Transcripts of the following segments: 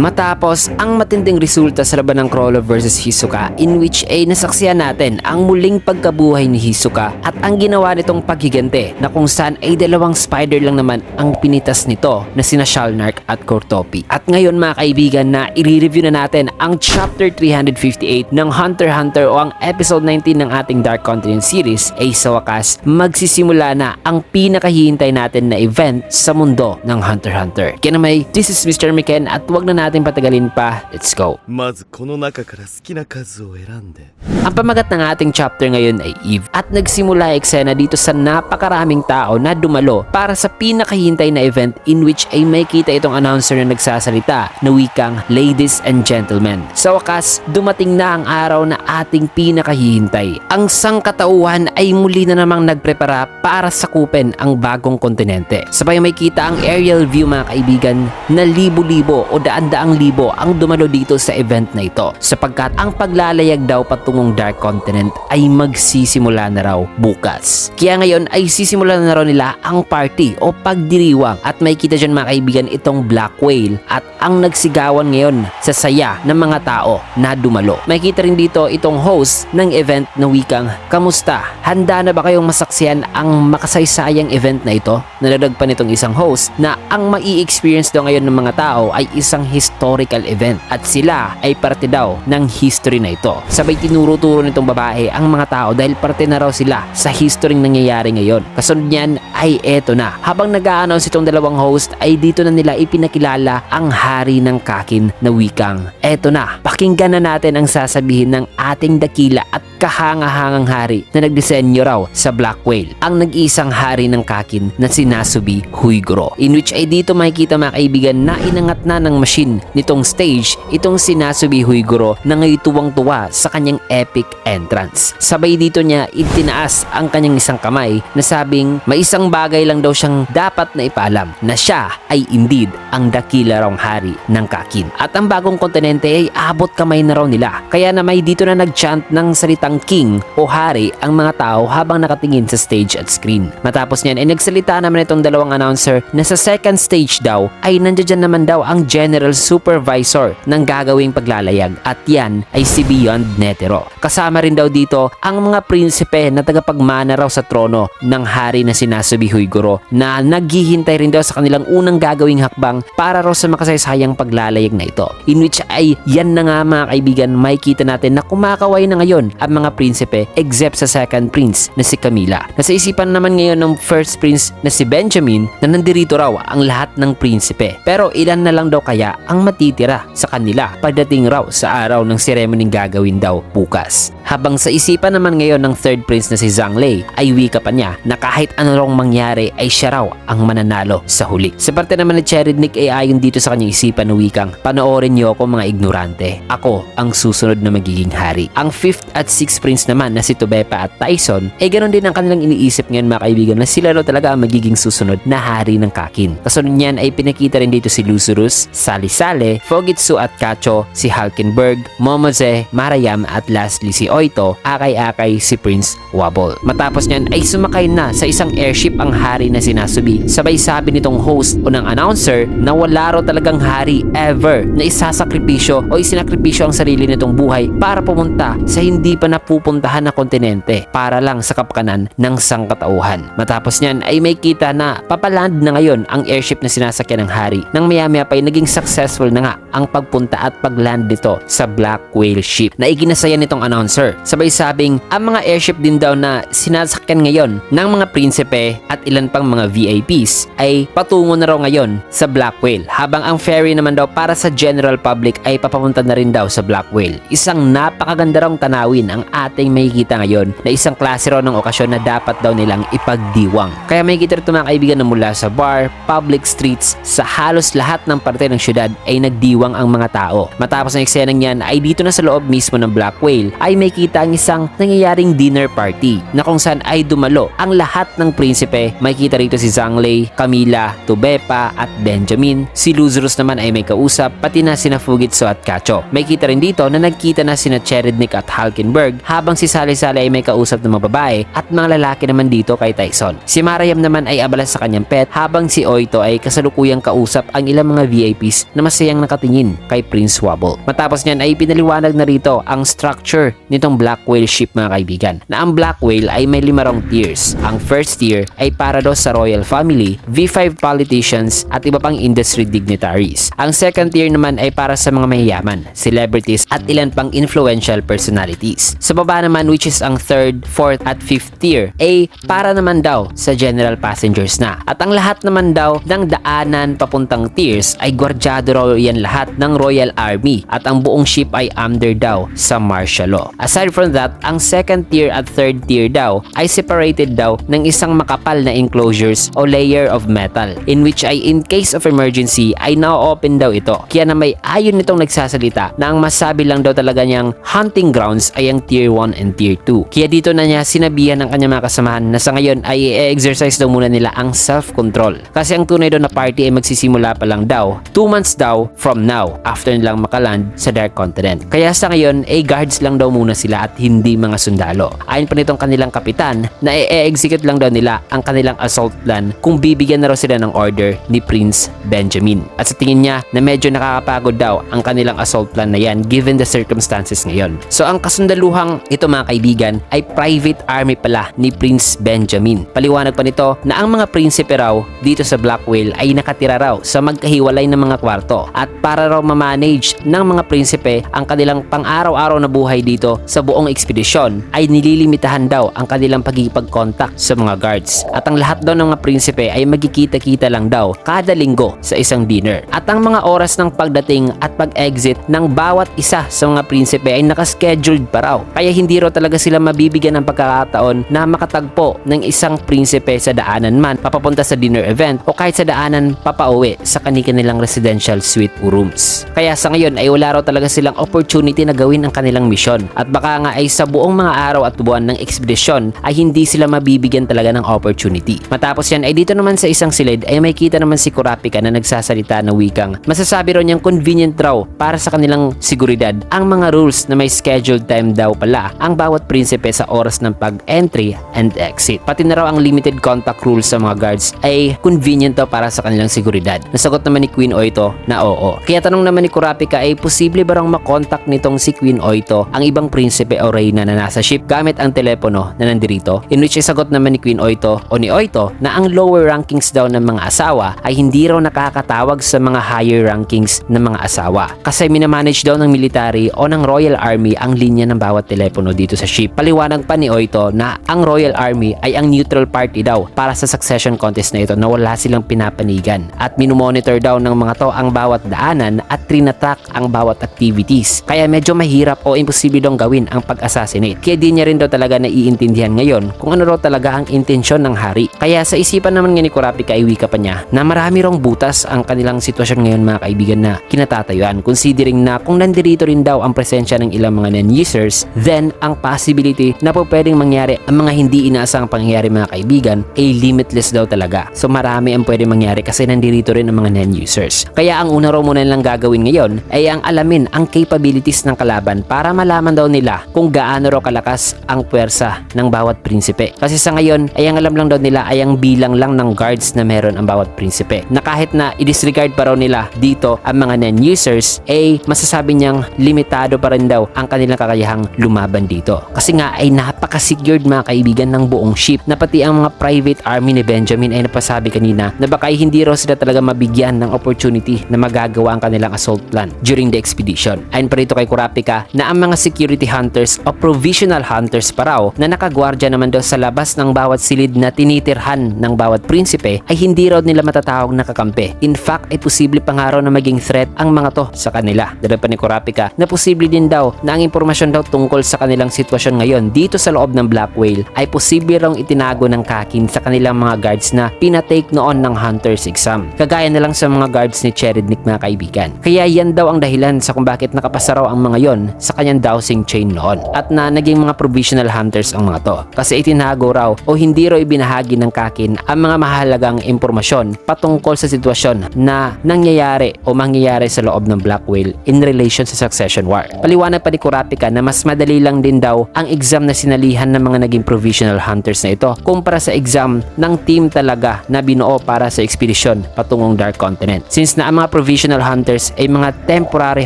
Matapos ang matinding resulta sa laban ng Crawler vs Hisoka, in which ay nasaksihan natin ang muling pagkabuhay ni Hisoka at ang ginawa nitong paghigante na kung saan ay dalawang spider lang naman ang pinitas nito na sina Shalnark at Cortopi. At ngayon mga kaibigan na i-review na natin ang chapter 358 ng Hunter x Hunter o ang episode 19 ng ating Dark Continent series ay sa wakas magsisimula na ang pinakahihintay natin na event sa mundo ng Hunter x Hunter. Kaya naman, this is Mr. Miken at wag na natin patagalin pa. Let's go! まずこの中から好きな数を選んで Ang pamagat ng ating chapter ngayon ay Eve at nagsimula eksena dito sa napakaraming tao na dumalo para sa pinakahintay na event in which ay may kita itong announcer na nagsasalita na wikang ladies and gentlemen. Sa wakas, dumating na ang araw na ating pinakahihintay. Ang sangkatauhan ay muli na namang nagprepara para sakupin ang bagong kontinente. Sabay may kita ang aerial view mga kaibigan na libo-libo o daan-daang libo ang dumalo dito sa event na ito sapagkat ang paglalayag daw patungong Dark Continent ay magsisimula na raw bukas. Kaya ngayon ay sisimula na raw nila ang party o pagdiriwang at may kita dyan mga kaibigan itong Black Whale at ang nagsigawan ngayon sa saya ng mga tao na dumalo. May kita rin dito itong host ng event na wikang, "Kamusta? Handa na ba kayong masaksihan ang makasaysayang event na ito?" Nalagdag pa nitong isang host na ang mai-experience daw ngayon ng mga tao ay isang historical event at sila ay parte daw ng history na ito. Sabay tinuro-turo nitong babae ang mga tao dahil parte na raw sila sa history nangyayari ngayon. Kasunod niyan ay eto na. Habang nag-a-announce itong dalawang host ay dito na nila ipinakilala ang hari ng Kakin na wikang, "Eto na, pakinggan na natin ang sasabihin ng ating dakila at kahanga-hangang hari na nagdisenyo raw sa Black Whale, ang nag-iisang hari ng Kakin na si Nasubi Huiguro." In which ay dito makikita mga kaibigan na inangat na ng machine nitong stage itong si Nasubi Huiguro na ngayon tuwang-tuwa sa kanyang epic entrance. Sabay dito niya itinaas ang kanyang isang kamay na sabing may isang bagay lang daw siyang dapat na ipaalam, na siya ay indeed ang dakila raw hari ng Kakin. At ang bagong kontinente ay abot kamay na raw nila. Kaya na may dito na nag-chant ng salitang king o hari ang mga tao habang nakatingin sa stage at screen. Matapos niyan ay nagsalita naman itong dalawang announcer na sa second stage daw ay nandiyan naman daw ang general supervisor ng gagawing paglalayag at yan ay si Beyond Netero. Kasama rin daw dito ang mga prinsipe na tagapagmana raw sa trono ng hari na si Nasubi Huiguro na naghihintay rin daw sa kanilang unang gagawing hakbang para raw sa makasaysayang paglalayag na ito. In which ay yan na nga mga kaibigan, may kita natin na kumakaway na ngayon ang mga prinsipe except sa second prince na si Camila. Nasa isipan naman ngayon ng first prince na si Benjamin na nandirito raw ang lahat ng prinsipe. Pero ilan na lang daw kaya ang matitira sa kanila pagdating raw sa araw ng seremoning gagawin daw bukas. Habang sa isipan naman ngayon ng third prince na si Zhang Lei ay wika pa niya na kahit ano rong mangyari ay siya raw ang mananalo sa huli. Sa parte naman ni Cherednik ay ayon dito sa kanyang isipan na wikang, "Panoorin niyo ako mga ignorante. Ako ang susunod na magiging hari." Ang fifth at sixth prince naman na si Tobepa at Tyson ay ganoon din ang kanilang iniisip ngayon mga kaibigan na sila raw talaga ang magiging susunod na hari ng Kakin. Kasunod niyan ay pinakita rin dito si Lucerus, Salisale, Fogitsu at Kacho, si Halkenberg, Momose, Marayam at lastly si Oito, akay-akay si Prince Wobble. Matapos niyan ay sumakay na sa isang airship ang hari na si Nasubi. Sabay sabi nitong host o ng announcer na wala raw talagang hari ever na isasakripisyo o isinakripisyo ang sarili nitong buhay para pumunta sa hindi pa napupuntahan na kontinente para lang sa kapakanan ng sangkatauhan. Matapos niyan ay may kita na papaland na ngayon ang airship na sinasakyan ng hari. Nang maya-maya pa ay naging successful na nga ang pagpunta at pagland dito sa Black Whale ship na ikinasaya nitong announcer. Sabay sabing ang mga airship din daw na sinasakyan ngayon ng mga prinsipe at ilan pang mga VIPs ay patungo na raw ngayon sa Black Whale, habang ang ferry naman daw para sa general public ay papapunta na rin daw sa Black Whale. Isang napakaganda raw tanawin ang ating makikita ngayon na isang klase raw ng okasyon na dapat daw nilang ipagdiwang. Kaya makikita rin mga kaibigan na mula sa bar, public streets, sa halos lahat ng parte ng syudad ay nagdiwang ang mga tao. Matapos ng eksenang yan ay dito na sa loob mismo ng Black Whale ay may makikita ang isang nangyayaring dinner party na kung saan ay dumalo ang lahat ng prinsipe. Makikita rito si Zhang-Lei, Camila, Tubepa at Benjamin. Si Luzurus naman ay may kausap, pati na sina Fugitsu at Kacho. Makikita rin dito na nagkita na sina Cherednik at Halkenberg, habang si Sale-Sale ay may kausap ng mga babae at mga lalaki naman dito kay Tyson. Si Marayam naman ay abala sa kanyang pet, habang si Oito ay kasalukuyang kausap ang ilang mga VIPs na masayang nakatingin kay Prince Wobble. Matapos niyan ay pinaliwanag na rito ang structure nitong Black Whale ship mga kaibigan, na ang Black Whale ay may 5 tiers. Ang first tier ay para daw sa royal family, V5 politicians at iba pang industry dignitaries. Ang second tier naman ay para sa mga mayayaman, celebrities at ilan pang influential personalities. Sa baba naman, which is ang third, fourth at fifth tier, ay para naman daw sa general passengers na. At ang lahat naman daw ng daanan papuntang tiers ay gwardyado raw yan lahat ng Royal Army, at ang buong ship ay under daw sa martial law. Aside from that, ang second tier at third tier daw ay separated daw ng isang makapal na enclosures o layer of metal, in which ay in case of emergency ay na-open daw ito. Kaya na may ayon nitong nagsasalita na ang masabi lang daw talaga niyang hunting grounds ay ang tier 1 and tier 2. Kaya dito na niya sinabihan ng kanyang mga kasamahan na sa ngayon ay i-exercise daw muna nila ang self-control. Kasi ang tunay daw na party ay magsisimula pa lang daw 2 months daw from now, after nilang makaland sa Dark Continent. Kaya sa ngayon ay guards lang daw muna sila at hindi mga sundalo. Ayon pa nitong kanilang kapitan na i-execute lang daw nila ang kanilang assault plan kung bibigyan na raw sila ng order ni Prince Benjamin. At sa tingin niya na medyo nakakapagod daw ang kanilang assault plan na yan given the circumstances ngayon. So ang kasundaluhang ito mga kaibigan ay private army pala ni Prince Benjamin. Paliwanag pa nito na ang mga prinsipe raw dito sa Black Whale ay nakatira raw sa magkahiwalay na mga kwarto, at para raw ma-manage ng mga prinsipe ang kanilang pang-araw-araw na buhay dito sa buong ekspedisyon ay nililimitahan daw ang kanilang pagkikipag-contact sa mga guards, at ang lahat daw ng mga prinsipe ay magkikita-kita lang daw kada linggo sa isang dinner, at ang mga oras ng pagdating at pag-exit ng bawat isa sa mga prinsipe ay nakascheduled pa raw. Kaya hindi raw talaga sila mabibigyan ng pagkakataon na makatagpo ng isang prinsipe sa daanan man papapunta sa dinner event o kahit sa daanan papauwi sa kanilang residential suite o rooms. Kaya sa ngayon ay wala raw talaga silang opportunity na gawin ang kanilang misyon, at baka nga ay sa buong mga araw at buwan ng ekspedisyon ay hindi sila mabibigyan talaga ng opportunity. Matapos yan ay dito naman sa isang silid ay may kita naman si Kurapika na nagsasalita na wikang masasabi raw niyang convenient raw para sa kanilang seguridad ang mga rules na may scheduled time daw pala ang bawat prinsipe sa oras ng pag-entry and exit. Pati na raw ang limited contact rules sa mga guards ay convenient daw para sa kanilang seguridad. Nasagot naman ni Queen Oito na oo. Kaya tanong naman ni Kurapika ay posible ba raw makontak nitong si Queen Oito ang ibang prinsipe o reyna na nasa ship gamit ang telepono na nandirito, in which ay sagot naman ni Queen Oito o ni Oito na ang lower rankings daw ng mga asawa ay hindi raw nakakatawag sa mga higher rankings ng mga asawa kasi minamanage daw ng military o ng Royal Army ang linya ng bawat telepono dito sa ship. Paliwanag pa ni Oito na ang Royal Army ay ang neutral party daw para sa succession contest na ito na wala silang pinapanigan, at minumonitor daw ng mga to ang bawat daanan at trinatrack ang bawat activities. Kaya medyo mahirap o imposible daw gawin ang pag-assassinate. Kaya di niya rin daw talaga naiintindihan ngayon kung ano raw talaga ang intensyon ng hari. Kaya sa isipan naman nga ni Kurapika ay wika pa niya na marami rong butas ang kanilang sitwasyon ngayon mga kaibigan na kinatatayuan, considering na kung nandirito rin daw ang presensya ng ilang mga non-users, then ang possibility na po pwedeng mangyari ang mga hindi inaasang pangyayari mga kaibigan ay limitless daw talaga. So marami ang pwedeng mangyari kasi nandirito rin ang mga non-users. Kaya ang una raw muna nilang gagawin ngayon ay ang alamin ang capabilities ng kalaban para malaman daw nila kung gaano raw kalakas ang puwersa ng bawat prinsipe. Kasi sa ngayon ay ang alam lang daw nila ay ang bilang lang ng guards na meron ang bawat prinsipe, na kahit na i-disregard pa raw nila dito ang mga non-users ay masasabi niyang limitado pa rin daw ang kanilang kakayahang lumaban dito. Kasi nga ay napaka-secured mga kaibigan ng buong ship, na pati ang mga private army ni Benjamin ay napasabi kanina na baka ay hindi raw sila talaga mabigyan ng opportunity na magagawa ang kanilang assault plan during the expedition. Ayon pa rito kay Kurapika na ang mga security hunters o provisional hunters pa raw na nakagwardya naman daw sa labas ng bawat silid na tinitirhan ng bawat prinsipe ay hindi raw nila matatawag na kakampi. In fact ay posible pa nga raw na maging threat ang mga to sa kanila. Dala pa ni Kurapika na posible din daw na ang impormasyon daw tungkol sa kanilang sitwasyon ngayon dito sa loob ng Black Whale ay posible raw itinago ng Kakin sa kanilang mga guards na pinatake noon ng hunters exam. Kagaya na lang sa mga guards ni Cherednik mga kaibigan. Kaya yan daw ang dahilan sa kung bakit nakapasa raw ang mga yon sa kanyang dowsing chamber chain noon at na naging mga provisional hunters ang mga to kasi itinago raw o hindi raw ibinahagi ng Kakin ang mga mahalagang impormasyon patungkol sa sitwasyon na nangyayari o mangyayari sa loob ng Black Whale in relation sa Succession War. Paliwanag pa ni Kurapika na mas madali lang din daw ang exam na sinalihan ng mga naging provisional hunters na ito kumpara sa exam ng team talaga na binuo para sa ekspedisyon patungong Dark Continent. Since na ang mga provisional hunters ay mga temporary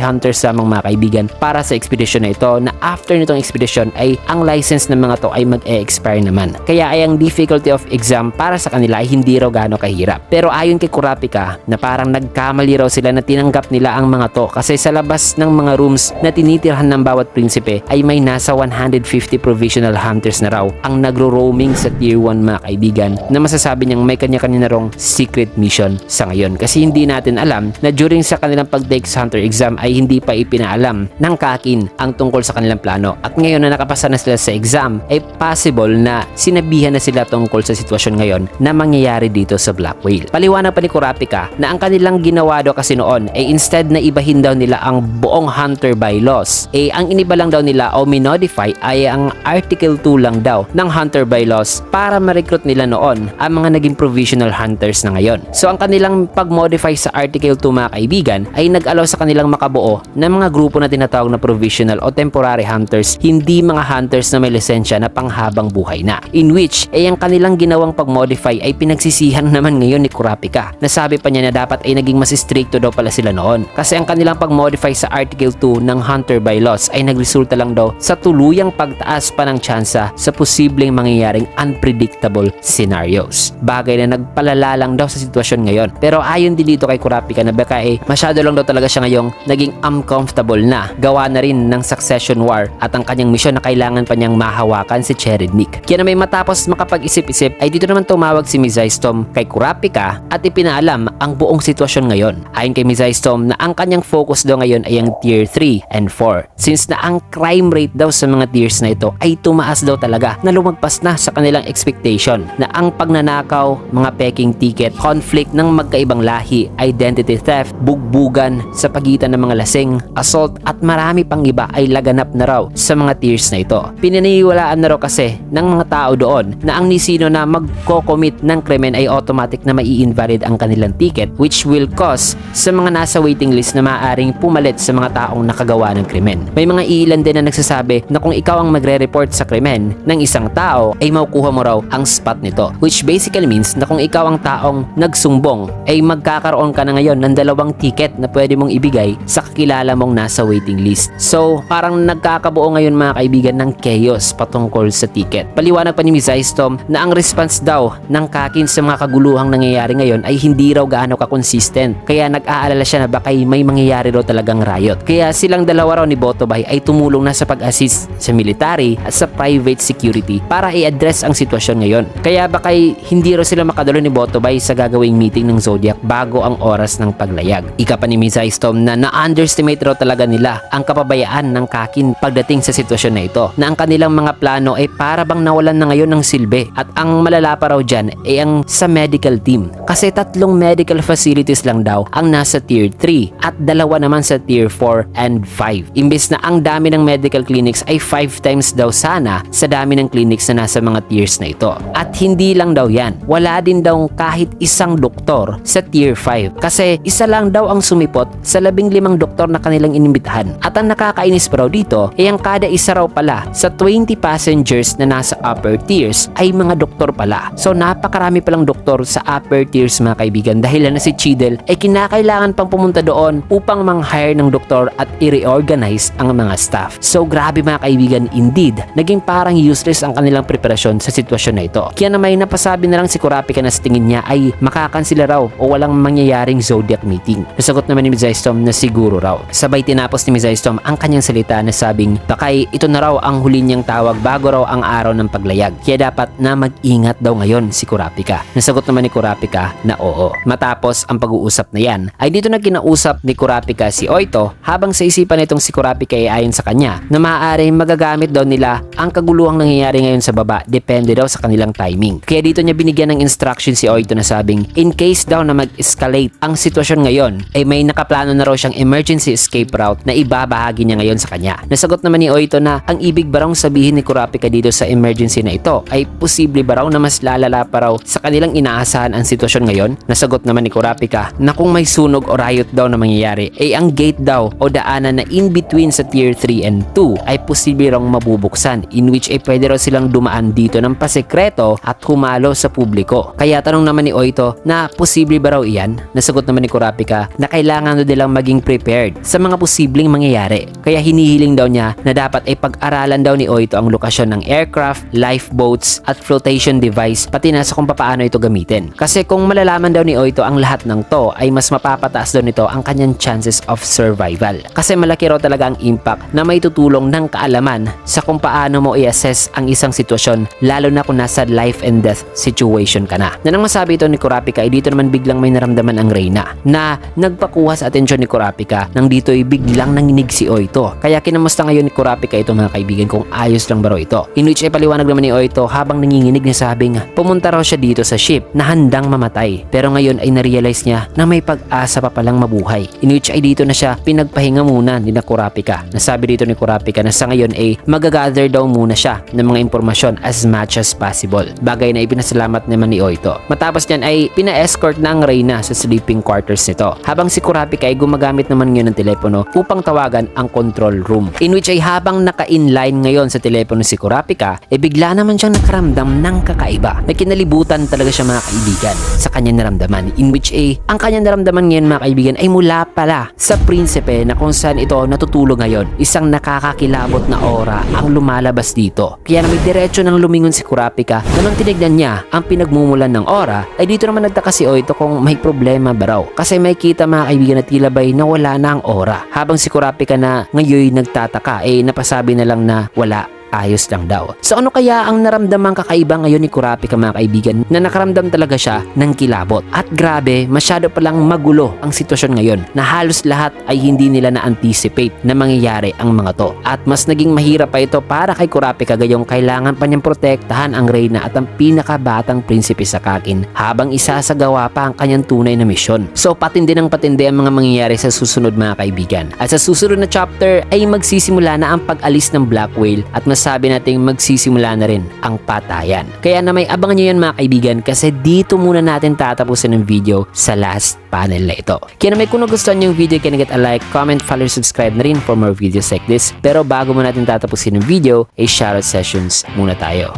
hunters lamang mga kaibigan para sa ekspedisyon na ito na after nitong ekspedisyon ay ang license ng mga to ay mag-e-expire naman. Kaya ay ang difficulty of exam para sa kanila ay hindi raw gaano kahirap. Pero ayon kay Kurapika na parang nagkamali raw sila na tinanggap nila ang mga to kasi sa labas ng mga rooms na tinitirhan ng bawat prinsipe ay may nasa 150 provisional hunters na raw ang nagro-roaming sa tier 1 mga kaibigan na masasabi niyang may kanya-kanya na rong secret mission sa ngayon kasi hindi natin alam na during sa kanilang pag-take sa hunter exam ay hindi pa ipinaalam ng Kakin ang tungkol sa kanilang plano at ngayon na nakapasa na sila sa exam ay possible na sinabihan na sila tungkol sa sitwasyon ngayon na mangyayari dito sa Black Whale. Paliwanag pa ni Kurapika na ang kanilang ginawa daw kasi noon ay instead na ibahin daw nila ang buong hunter bylaws ang iniba lang daw nila o minodify ay ang Article 2 lang daw ng hunter bylaws para ma-recruit nila noon ang mga naging provisional hunters na ngayon. So ang kanilang pag-modify sa Article 2 mga kaibigan ay nag-allow sa kanilang makabuo ng mga grupo na tinatawag na provisional o temporary hunters, hindi mga hunters na may lisensya na panghabang buhay na. In which ang kanilang ginawang pag-modify ay pinagsisihan naman ngayon ni Kurapika. Nasabi pa niya na dapat ay naging mas stricto daw pala sila noon kasi ang kanilang pag-modify sa Article 2 ng hunter bylaws ay nagresulta lang daw sa tuluyang pagtaas pa ng tsansa sa posibleng mangyayaring unpredictable scenarios. Bagay na nagpalala lang daw sa sitwasyon ngayon. Pero ayon din dito kay Kurapika na baka masyado lang daw talaga siya ngayong naging uncomfortable na gawa na rin ng Succession War at ang kanyang misyon na kailangan pa niyang mahawakan si Cherednik. Kaya na may matapos makapag-isip-isip ay dito naman tumawag si Mizystom kay Kurapika at ipinaalam ang buong sitwasyon ngayon. Ayon kay Mizystom na ang kanyang focus daw ngayon ay ang tier 3 and 4 since na ang crime rate daw sa mga tiers na ito ay tumaas daw talaga na lumagpas na sa kanilang expectation na ang pagnanakaw, mga peking ticket, conflict ng magkaibang lahi, identity theft, bugbugan sa pagitan ng mga lasing, assault at marami pang iba ay laganap na raw sa mga tiers na ito. Pinaniniwalaan na raw kasi ng mga tao doon na ang nisino na magko-commit ng krimen ay automatic na mai-invalid ang kanilang ticket which will cause sa mga nasa waiting list na maaaring pumalit sa mga taong nakagawa ng krimen. May mga ilan din na nagsasabi na kung ikaw ang magre-report sa krimen ng isang tao ay makukuha mo raw ang spot nito which basically means na kung ikaw ang taong nagsumbong ay magkakaroon ka na ngayon ng 2 ticket na pwede mong ibigay sa kakilala mong nasa waiting list. So parang nagkakabuo ngayon mga kaibigan ng chaos patungkol sa ticket. Paliwanag pa ni Mizystom na ang response daw ng Kakin sa mga kaguluhang nangyayari ngayon ay hindi raw gaano ka-consistent kaya nag-aalala siya na baka may mangyayari raw talagang riot. Kaya silang dalawa raw ni Botobay ay tumulong na sa pag-assist sa military at sa private security para i-address ang sitwasyon ngayon. Kaya baka hindi raw sila makadalo ni Botobay sa gagawing meeting ng Zodiac bago ang oras ng paglayag. Ika pa ni Mizystom na na-underestimate raw talaga nila ang kapabayaan ng Kakin pagdating sa sitwasyon na ito na ang kanilang mga plano ay para bang nawalan na ngayon ng silbi at ang malala pa raw dyan ay ang sa medical team kasi 3 medical facilities lang daw ang nasa tier 3 at 2 naman sa tier 4 and 5. Imbes na ang dami ng medical clinics ay 5 times daw sana sa dami ng clinics na nasa mga tiers na ito. At hindi lang daw yan, wala din daw kahit isang doktor sa tier 5 kasi isa lang daw ang sumipot sa 15 doktor na kanilang inimbitahan. At ang nakakainis pa raw dito ay ang kada isa raw pala sa 20 passengers na nasa upper tiers ay mga doktor pala. So napakarami palang doktor sa upper tiers mga kaibigan dahil na si Chidel ay kinakailangan pang pumunta doon upang mang-hire ng doktor at i-reorganize ang mga staff. So grabe mga kaibigan, indeed, naging parang useless ang kanilang preparasyon sa sitwasyon na ito. Kaya na may napasabi na lang si Kurapika na sa tingin niya ay makakansila raw o walang mangyayaring Zodiac meeting. Nasagot naman ni Mizystom na siguro raw. Sabay tinapos ni Mizystom ang kanyang salita na sabing bakay ito na raw ang huli niyang tawag bago raw ang araw ng paglayag. Kaya dapat na mag-ingat daw ngayon si Kurapika. Nasagot naman ni Kurapika na oo. Matapos ang pag-uusap na yan ay dito na kinausap ni Kurapika si Oito habang sa isipan nitong si Kurapika ay ayon sa kanya na maaaring magagamit daw nila ang kaguluhang nangyayari ngayon sa baba depende daw sa kanilang timing. Kaya dito niya binigyan ng instruction si Oito na sabing in case daw na mag-escalate ang sitwasyon ngayon ay may nakaplano na raw siyang emergency escape route na ibabahagi niya ngayon sa kanya. Nasagot Nasagot naman ni Oito na ang ibig ba raw sabihin ni Kurapika dito sa emergency na ito ay posible ba raw na mas lalala pa raw sa kanilang inaasahan ang sitwasyon ngayon? Nasagot naman ni Kurapika na kung may sunog o riot daw na mangyayari ay ang gate daw o daanan na in between sa tier 3 and 2 ay posible raw mabubuksan, in which ay pwede raw silang dumaan dito ng pasekreto at humalo sa publiko. Kaya tanong naman ni Oito na posible ba raw iyan? Nasagot naman ni Kurapika na kailangan daw nilang maging prepared sa mga posibleng mangyayari. Kaya hinihiling daw niya na dapat ay pag-aralan daw ni Oito ang lokasyon ng aircraft, lifeboats at flotation device pati na sa kung paano ito gamitin. Kasi kung malalaman daw ni Oito ang lahat ng to ay mas mapapataas daw nito ang kanyang chances of survival. Kasi malaki raw talaga ang impact na may tutulong ng kaalaman sa kung paano mo i-assess ang isang sitwasyon, lalo na kung nasa life and death situation ka na. Na nang masabi ito ni Kurapika ay dito naman biglang may naramdaman ang Reyna na nagpakuha sa atensyon ni Kurapika nang dito ay biglang nanginig si Oito. Kaya kinamusta ngayon ni Kurapika ito mga kaibigan kung ayos lang ba raw ito. In which ay paliwanag naman ni Oito habang nanginginig na sabing pumunta raw siya dito sa ship na handang mamatay. Pero ngayon ay narealize niya na may pag-asa pa palang mabuhay. In which ay dito na siya pinagpahinga muna ni na Kurapika. Nasabi dito ni Kurapika na sa ngayon ay magagather daw muna siya ng mga impormasyon as much as possible. Bagay na ipinasalamat naman ni Oito. Matapos niyan ay pina-escort na ang Reyna sa sleeping quarters nito. Habang si Kurapika ay gumagamit naman ngayon ng telepono upang tawagan ang control room. In which ay habang naka-inline ngayon sa telepono si Kurapika, bigla naman siyang nakaramdam ng kakaiba. Na kinalibutan talaga siya mga kaibigan sa kanyang naramdaman. In which ay ang kanyang naramdaman ngayon mga kaibigan ay mula pala sa prinsipe na kung saan ito natutulog ngayon. Isang nakakakilabot na aura ang lumalabas dito. Kaya na may diretso nang lumingon si Kurapika na nang tinignan niya ang pinagmumulan ng aura ay dito naman nagtaka si Oito kung may problema ba raw. Kasi may kita mga kaibigan na tila ba'y nawala na ang aura. Habang si Kurapika na ngayon nagtataka napasabi na lang na wala. Ayos lang daw. So ano kaya ang naramdamang kakaiba ngayon ni Kurapika mga kaibigan na nakaramdam talaga siya ng kilabot? At grabe, masyado palang magulo ang sitwasyon ngayon na halos lahat ay hindi nila na-anticipate na mangyayari ang mga to. At mas naging mahirap pa ito para kay Kurapika gayong kailangan pa niyang protektahan ang Reyna at ang pinakabatang prinsipe sa Kakin habang isasagawa pa ang kanyang tunay na misyon. So patindi ng patindi ang mga mangyayari sa susunod mga kaibigan. At sa susunod na chapter ay magsisimula na ang pag-alis ng Black Whale at masabi nating magsisimula na rin ang patayan. Kaya na may abangan nyo yan mga kaibigan kasi dito muna natin tatapusin ang video sa last panel na ito. Kaya na may kung nagustuhan nyo yung video, can get a like, comment, follow, subscribe na rin for more videos like this. Pero bago mo natin tatapusin ang video, ay shoutout sessions muna tayo.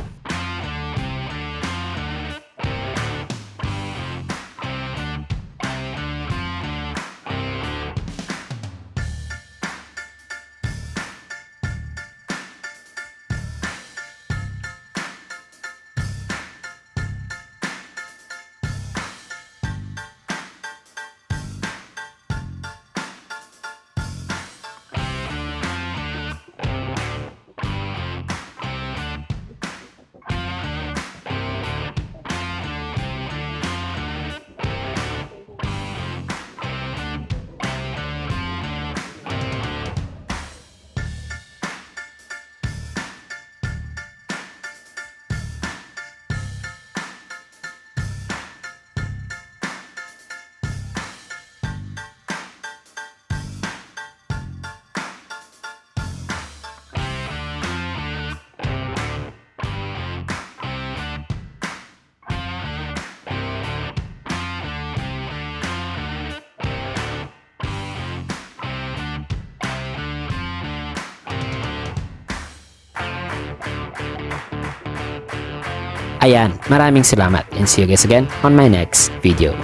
Ayan, maraming salamat and see you guys again on my next video.